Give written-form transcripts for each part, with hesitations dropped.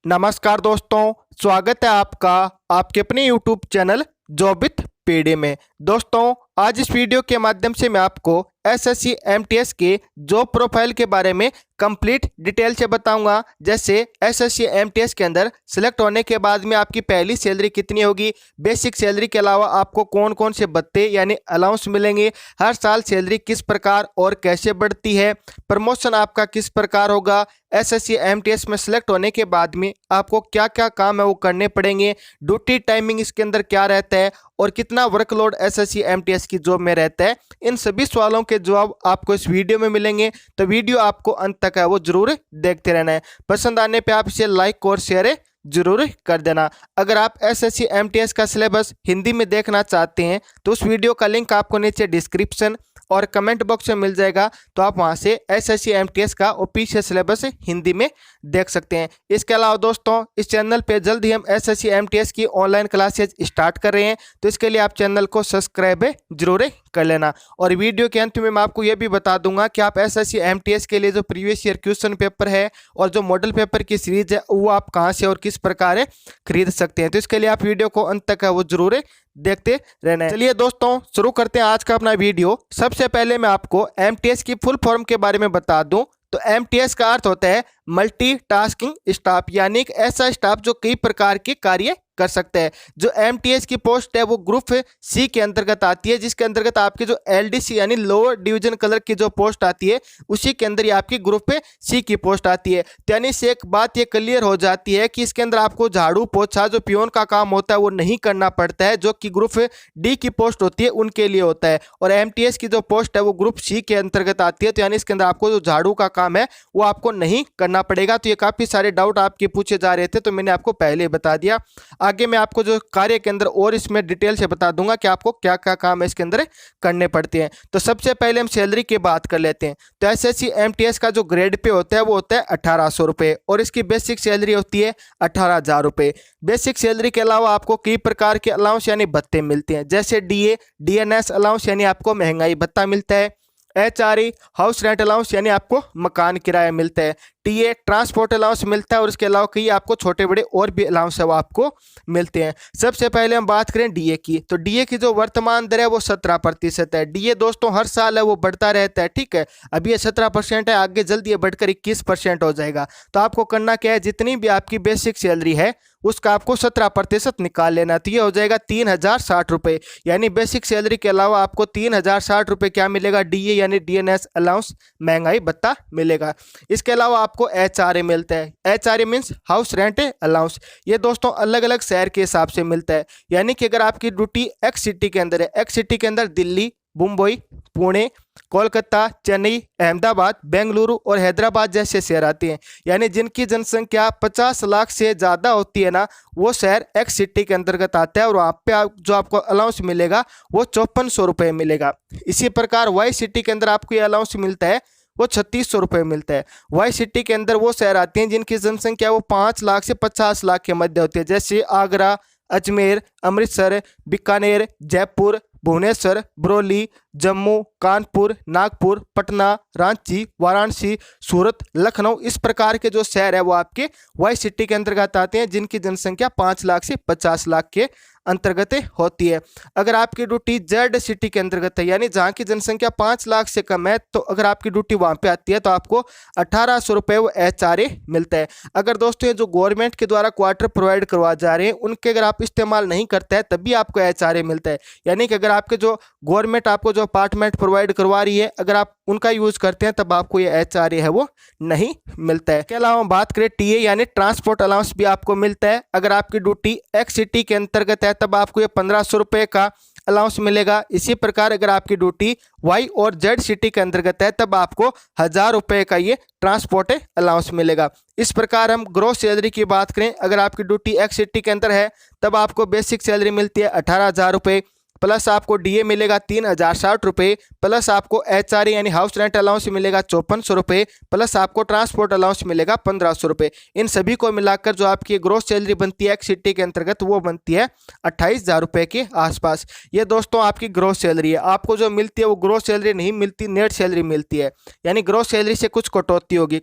नमस्कार दोस्तों, स्वागत है आपका आपके अपने YouTube channel job with PD में। दोस्तों, आज इस वीडियो के माध्यम से मैं आपको एसएससी एमटीएस के जॉब प्रोफाइल के बारे में कंप्लीट डिटेल से बताऊंगा। जैसे एसएससी एमटीएस के अंदर सिलेक्ट होने के बाद में आपकी पहली सैलरी कितनी होगी, बेसिक सैलरी के अलावा आपको कौन कौन से भत्ते यानी अलाउंस मिलेंगे, हर साल सैलरी किस प्रकार और कैसे बढ़ती है, प्रमोशन आपका किस प्रकार होगा, एसएससी एमटीएस में सिलेक्ट होने के बाद में आपको क्या क्या काम है वो करने पड़ेंगे, ड्यूटी टाइमिंग इसके अंदर क्या रहता है और कितना वर्कलोड एसएससी एमटीएस की जॉब में रहता है, इन सभी सवालों के जवाब आपको इस वीडियो में मिलेंगे। तो वीडियो आपको अंत तक है वो जरूर देखते रहना है। पसंद आने पे आप इसे लाइक और शेयर जरूर कर देना। अगर आप एसएससी एमटीएस का सिलेबस हिंदी में देखना चाहते हैं तो उस वीडियो का लिंक आपको नीचे डिस्क्रिप्शन और कमेंट बॉक्स में मिल जाएगा, तो आप वहां से एसएससी एमटीएस का ऑफिशियल सिलेबस हिंदी में देख सकते हैं। इसके अलावा दोस्तों, इस चैनल पे जल्द ही हम एसएससी एमटीएस की ऑनलाइन क्लासेज स्टार्ट कर रहे हैं, तो इसके लिए आप चैनल को सब्सक्राइब जरूर कर लेना। और वीडियो के अंत में मैं आपको ये भी बता दूंगा कि आप एसएससी एमटीएस के लिए जो प्रीवियस ईयर क्वेश्चन पेपर है और जो मॉडल पेपर की सीरीज है वो आप कहाँ से और किस प्रकार खरीद सकते हैं। तो इसके लिए आप वीडियो को अंत तक है वो जरूर देखते रहना है। चलिए दोस्तों, शुरू करते हैं आज का अपना वीडियो। सबसे पहले मैं आपको एमटीएस की फुल फॉर्म के बारे में बता दूं तो एमटीएस का अर्थ होता है मल्टीटास्किंग स्टाफ, यानी एक ऐसा स्टाफ जो कई प्रकार के कार्य कर सकते हैं। जो एमटीएस की पोस्ट है वो ग्रुप सी के अंतर्गत आती है, जिसके अंतर्गत आपकी जो एलडीसी यानी लोअर डिवीजन क्लर्क की जो पोस्ट आती है उसी के अंदर ही आपकी ग्रुप सी की पोस्ट आती है। तो यानी से एक बात ये क्लियर हो जाती है कि इसके अंदर आपको झाड़ू पोछा जो पियोन का काम होता है वो नहीं करना पड़ता है, जो कि ग्रुप डी की पोस्ट होती है उनके लिए होता है। और एमटीएस की जो पोस्ट है वो ग्रुप सी के अंतर्गत आती है, तो यानी इसके अंदर आपको जो झाड़ू का काम है वो आपको नहीं करना पड़ेगा। तो ये काफी सारे डाउट आपके पूछे जा रहे थे, तो मैंने आपको पहले बता दिया। आगे मैं आपको जो कार्य के अंदर और इसमें डिटेल से बता दूंगा कि आपको क्या क्या काम है इसके अंदर करने पड़ते हैं। तो सबसे पहले हम सैलरी की बात कर लेते हैं। तो एसएससी एमटीएस का जो ग्रेड पे होता है वो होता है 1800 रुपये और इसकी बेसिक सैलरी होती है 18,000 रुपये। बेसिक सैलरी के अलावा आपको कई प्रकार के अलाउंस यानी भत्ते मिलते हैं, जैसे डीएनएस अलाउंस यानी आपको महंगाई भत्ता मिलता है, एचआरई हाउस रेंट अलाउंस यानी आपको मकान किराया मिलता है, टीए ट्रांसपोर्ट अलाउंस मिलता है और इसके अलावा कई आपको छोटे बड़े और भी अलाउंस है वो आपको मिलते हैं। सबसे पहले हम बात करें डीए की, तो डीए की जो वर्तमान दर है वो 17% है। डीए दोस्तों हर साल है वो बढ़ता रहता है, ठीक है। अभी ये 17% है, आगे जल्दी ये बढ़कर 21% हो जाएगा। तो आपको करना क्या है, जितनी भी आपकी बेसिक सैलरी है उसका आपको 17% निकाल लेना, तो ये हो जाएगा 3,060 रुपये। यानी बेसिक सैलरी के अलावा आपको 3,060 रुपये क्या मिलेगा, डीए यानी डीएनएस अलाउंस महंगाई भत्ता मिलेगा। इसके अलावा आपको एचआरए मिलता है। HRA means house rent allowance. ये दोस्तों अलग अलग शहर के हिसाब से मिलता है, यानी कि अगर आपकी ड्यूटी एक्स सिटी के अंदर है, एक्स सिटी के अंदर दिल्ली, मुंबई, पुणे, कोलकाता, चेन्नई, अहमदाबाद, बेंगलुरु और हैदराबाद जैसे शहर आते हैं, यानी जिनकी जनसंख्या 50 लाख से ज़्यादा होती है ना, वो शहर एक्स सिटी के अंतर्गत आता है और वहाँ पे जो आपको अलाउंस मिलेगा वो 5400 रुपये मिलेगा। इसी प्रकार वाई सिटी के अंदर आपको ये अलाउंस मिलता है वो 3600 रुपये मिलता है। वाई सिटी के अंदर वो शहर आते हैं जिनकी जनसंख्या वो 5 लाख से 50 लाख के मध्य होती है, जैसे आगरा, अजमेर, अमृतसर, बीकानेर, जयपुर, भुवनेश्वर, बरौली, जम्मू, कानपुर, नागपुर, पटना, रांची, वाराणसी, सूरत, लखनऊ। इस प्रकार के जो शहर है वो आपके वाई सिटी के अंतर्गत आते हैं, जिनकी जनसंख्या 5 लाख से 50 लाख के अंतर्गत होती है। अगर आपकी ड्यूटी जेड सिटी के अंतर्गत है, यानी जहाँ की जनसंख्या 5 लाख से कम है, तो अगर आपकी ड्यूटी वहाँ पे आती है तो आपको 1800 रुपये वो एचआरए मिलता है। अगर दोस्तों ये जो गवर्नमेंट के द्वारा क्वार्टर प्रोवाइड करवा जा रहे हैं उनके अगर आप इस्तेमाल नहीं करते हैं तभी आपको एचआरए मिलता है। यानी कि अगर आपके जो गवर्नमेंट आपको जो अपार्टमेंट प्रोवाइड करवा रही है अगर आप उनका यूज करते हैं तब आपको ये एचआरए है वो नहीं मिलता है। इसके अलावा हम बात करें टीए यानी ट्रांसपोर्ट अलाउंस भी आपको मिलता है। अगर आपकी ड्यूटी एक्स सिटी के अंतर्गत है तब आपको ये 1500 रुपये का अलाउंस मिलेगा। इसी प्रकार अगर आपकी ड्यूटी वाई और जेड सिटी के अंतर्गत है तब आपको 1000 रुपये का ये ट्रांसपोर्ट अलाउंस मिलेगा। इस प्रकार हम ग्रोस सैलरी की बात करें, अगर आपकी ड्यूटी एक्स सिटी के अंदर है तब आपको बेसिक सैलरी मिलती है 18,000 रुपये, प्लस आपको डीए मिलेगा 3060 रुपये, प्लस आपको एचआरए यानी हाउस रेंट अलाउंस मिलेगा 5400 रुपये, प्लस आपको ट्रांसपोर्ट अलाउंस मिलेगा 1500 रुपये। इन सभी को मिलाकर जो आपकी ग्रोस सैलरी बनती है एक सिटी के अंतर्गत वो बनती है 28,000 रुपये के आसपास। ये दोस्तों आपकी ग्रोस सैलरी है। आपको जो मिलती है वो ग्रोस सैलरी नहीं मिलती, नेट सैलरी मिलती है। यानी ग्रोस सैलरी से कुछ कटौती होगी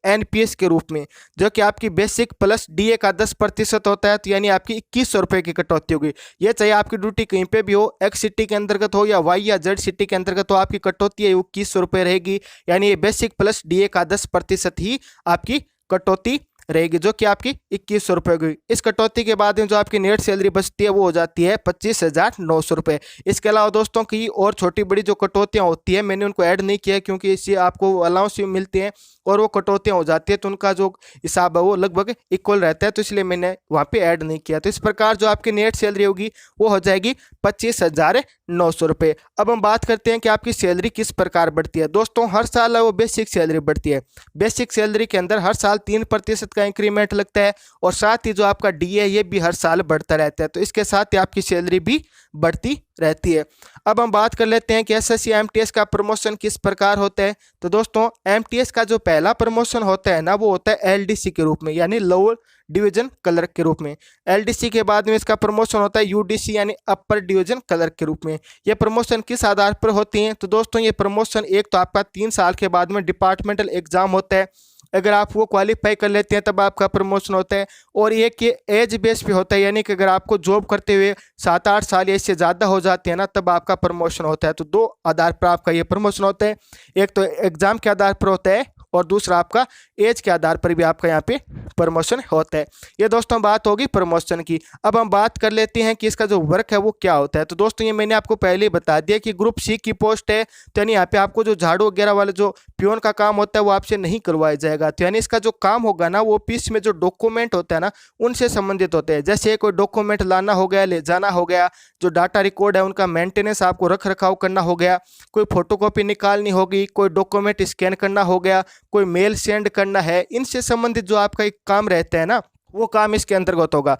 एनपीएस के रूप में, जो कि आपकी बेसिक प्लस डीए का 10% होता है। तो यानी आपकी 2100 रुपये की कटौती होगी। ये चाहे आपकी ड्यूटी कहीं पे भी हो, एक्स सिटी के अंतर्गत हो या वाई या जेड सिटी के अंतर्गत हो, आपकी कटौती है 2100 रुपये रहेगी। यानी ये बेसिक प्लस डीए का 10% ही आपकी कटौती रहेगी, जो कि आपकी 2100 रुपये होगी। इस कटौती के बाद में जो आपकी नेट सैलरी बचती है वो हो जाती है 25,900 रुपये। इसके अलावा दोस्तों की और छोटी बड़ी जो कटौतियाँ होती है मैंने उनको ऐड नहीं किया, क्योंकि इससे आपको अलाउंस भी मिलते हैं और वो कटौतियाँ हो जाती है तो उनका जो हिसाब है वो लगभग इक्वल रहता है, तो इसलिए मैंने वहाँ पे ऐड नहीं किया। तो इस प्रकार जो आपकी नेट सैलरी होगी वो हो जाएगी 25,900 रुपये। अब हम बात करते हैं कि आपकी सैलरी किस प्रकार बढ़ती है। दोस्तों हर साल वो बेसिक सैलरी बढ़ती है। बेसिक सैलरी के अंदर हर साल 3% का इंक्रीमेंट लगता है और साथ ही जो आपका डीए ये भी हर साल बढ़ता रहता है, तो इसके साथ ही आपकी सैलरी भी बढ़ती रहती है। अब हम बात कर लेते हैं कि एसएससी एमटीएस का प्रमोशन किस प्रकार होता है। तो दोस्तों एमटीएस का जो पहला प्रमोशन होता है ना वो होता है एलडीसी के रूप में, यानी लोअर डिवीजन क्लर्क के रूप में। एलडीसी के बाद में इसका प्रमोशन होता है यूडीसी यानी अपर डिवीजन क्लर्क के रूप में। ये प्रमोशन किस आधार पर होती हैं? तो दोस्तों ये प्रमोशन एक तो आपका 3 साल के बाद में डिपार्टमेंटल एग्जाम होता है, अगर आप वो क्वालिफाई कर लेते हैं तब आपका प्रमोशन होता है। और ये कि एज बेस पे होता है, यानी कि अगर आपको जॉब करते हुए 7-8 साल या इससे ज़्यादा हो जाते हैं ना तब आपका प्रमोशन होता है। तो 2 आधार पर आपका ये प्रमोशन होता है, एक तो एग्जाम के आधार पर होता है और दूसरा आपका एज के आधार पर भी आपका यहाँ पे प्रमोशन होता है। ये दोस्तों बात होगी प्रमोशन की। अब हम बात कर लेते हैं कि इसका जो वर्क है वो क्या होता है। तो दोस्तों ये मैंने आपको पहले ही बता दिया कि ग्रुप सी की पोस्ट है, तो यानी यहाँ पे आपको जो झाड़ू वगैरह वाले जो प्योन का काम होता है वो आपसे नहीं करवाया जाएगा। तो यानी इसका जो काम होगा ना वो ऑफिस में जो डॉक्यूमेंट होता है ना उनसे संबंधित होते हैं। जैसे कोई डॉक्यूमेंट लाना हो गया, ले जाना हो गया, जो डाटा रिकॉर्ड है उनका मेंटेनेंस आपको रख रखाव करना हो गया, कोई फोटोकॉपी निकालनी होगी, कोई डॉक्यूमेंट स्कैन करना हो गया, कोई मेल सेंड करना है, इनसे संबंधित जो आपका एक काम रहता है ना वो काम इसके अंतर्गत होगा।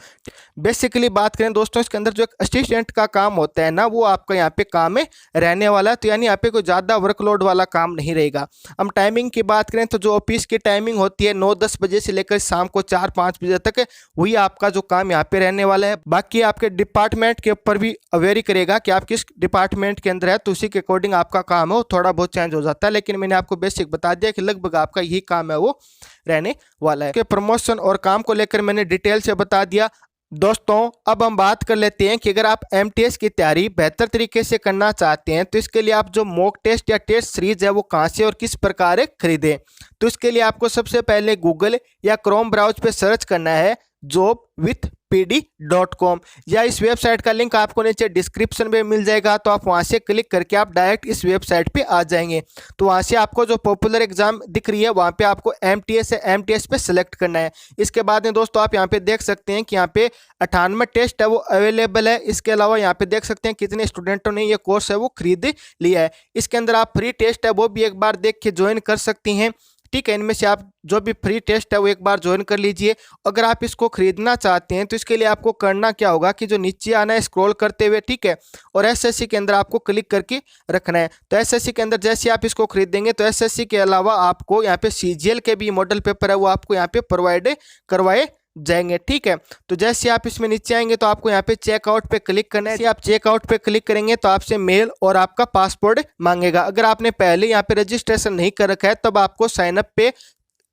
बेसिकली बात करें दोस्तों इसके अंदर जो एक असिस्टेंट का काम होता है ना वो आपका यहाँ पे काम में रहने वाला है। तो यानी यहाँ पे कोई ज़्यादा वर्कलोड वाला काम नहीं रहेगा। हम टाइमिंग की बात करें तो जो ऑफिस की टाइमिंग होती है 9-10 बजे से लेकर शाम को 4-5 बजे तक, वही आपका जो काम यहाँ पे रहने वाला है। बाकी आपके डिपार्टमेंट के ऊपर भी वेरी करेगा कि आप किस डिपार्टमेंट के अंदर है, तो उसी के अकॉर्डिंग आपका काम है वो थोड़ा बहुत चेंज हो जाता है। लेकिन मैंने आपको बेसिक बता दिया कि लगभग आपका यही काम है वो रहने वाला है। प्रमोशन और काम को लेकर मैंने डिटेल से बता दिया। दोस्तों अब हम बात कर लेते हैं कि अगर आप एमटीएस की तैयारी बेहतर तरीके से करना चाहते हैं तो इसके लिए आप जो मॉक टेस्ट या टेस्ट सीरीज है वो कहां से और किस प्रकार खरीदें। तो इसके लिए आपको सबसे पहले गूगल या क्रोम ब्राउज पे सर्च करना है jobwithpd.com, या इस वेबसाइट का लिंक आपको नीचे डिस्क्रिप्शन में मिल जाएगा। तो आप वहां से क्लिक करके आप डायरेक्ट इस वेबसाइट पे आ जाएंगे। तो वहां से आपको जो पॉपुलर एग्जाम दिख रही है वहां पे आपको एमटीएस है, एमटीएस पे सिलेक्ट करना है। इसके बाद में दोस्तों आप यहाँ पे देख सकते हैं कि यहाँ पे 98 टेस्ट है वो अवेलेबल है। इसके अलावा यहाँ पे देख सकते हैं कितने स्टूडेंटों ने ये कोर्स है वो खरीद लिया है। इसके अंदर आप फ्री टेस्ट है वो भी एक बार देख के ज्वाइन कर सकती हैं। ठीक है, इनमें से आप जो भी फ्री टेस्ट है वो एक बार ज्वाइन कर लीजिए। अगर आप इसको खरीदना चाहते हैं तो इसके लिए आपको करना क्या होगा कि जो नीचे आना है स्क्रॉल करते हुए, ठीक है, और एसएससी के अंदर आपको क्लिक करके रखना है। तो एसएससी के अंदर जैसे आप इसको खरीदेंगे तो एसएससी के अलावा आपको यहाँ पे सीजीएल के भी मॉडल पेपर है वो आपको यहाँ पे प्रोवाइड करवाए जाएंगे। ठीक है, तो जैसे आप इसमें नीचे आएंगे तो आपको यहाँ पे चेकआउट पे क्लिक करना है। आप चेकआउट पे क्लिक करेंगे तो आपसे मेल और आपका पासपोर्ट मांगेगा। अगर आपने पहले यहाँ पे रजिस्ट्रेशन नहीं कर रखा है तब आपको साइन अप पे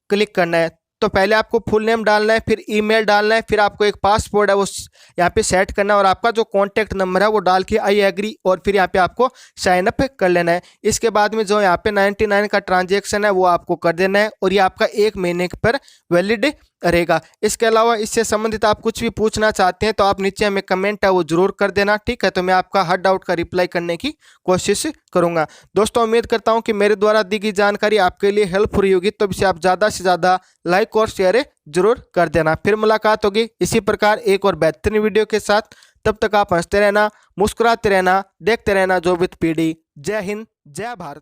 क्लिक करना है। तो पहले आपको फुल नेम डालना है, फिर ईमेल डालना है, फिर आपको एक पासपोर्ट है वो यहाँ पे सेट करना है और आपका जो कॉन्टैक्ट नंबर है वो डाल के आई एग्री और फिर यहाँ पे आपको साइन अप कर लेना है। इसके बाद में जो यहाँ पे 99 का ट्रांजेक्शन है वो आपको कर देना है और ये आपका 1 महीने पर वैलिड रहेगा। इसके अलावा इससे संबंधित आप कुछ भी पूछना चाहते हैं तो आप नीचे हमें कमेंट है वो जरूर कर देना। ठीक है, तो मैं आपका हर डाउट का रिप्लाई करने की कोशिश करूंगा। दोस्तों उम्मीद करता हूं कि मेरे द्वारा दी गई जानकारी आपके लिए हेल्पफुल रही होगी, तो इसे आप ज़्यादा से ज़्यादा लाइक और शेयर जरूर कर देना। फिर मुलाकात होगी इसी प्रकार एक और बेहतरीन वीडियो के साथ। तब तक आप हंसते रहना, मुस्कुराते रहना, देखते रहना जॉब विद पीडी। जय हिंद, जय भारत।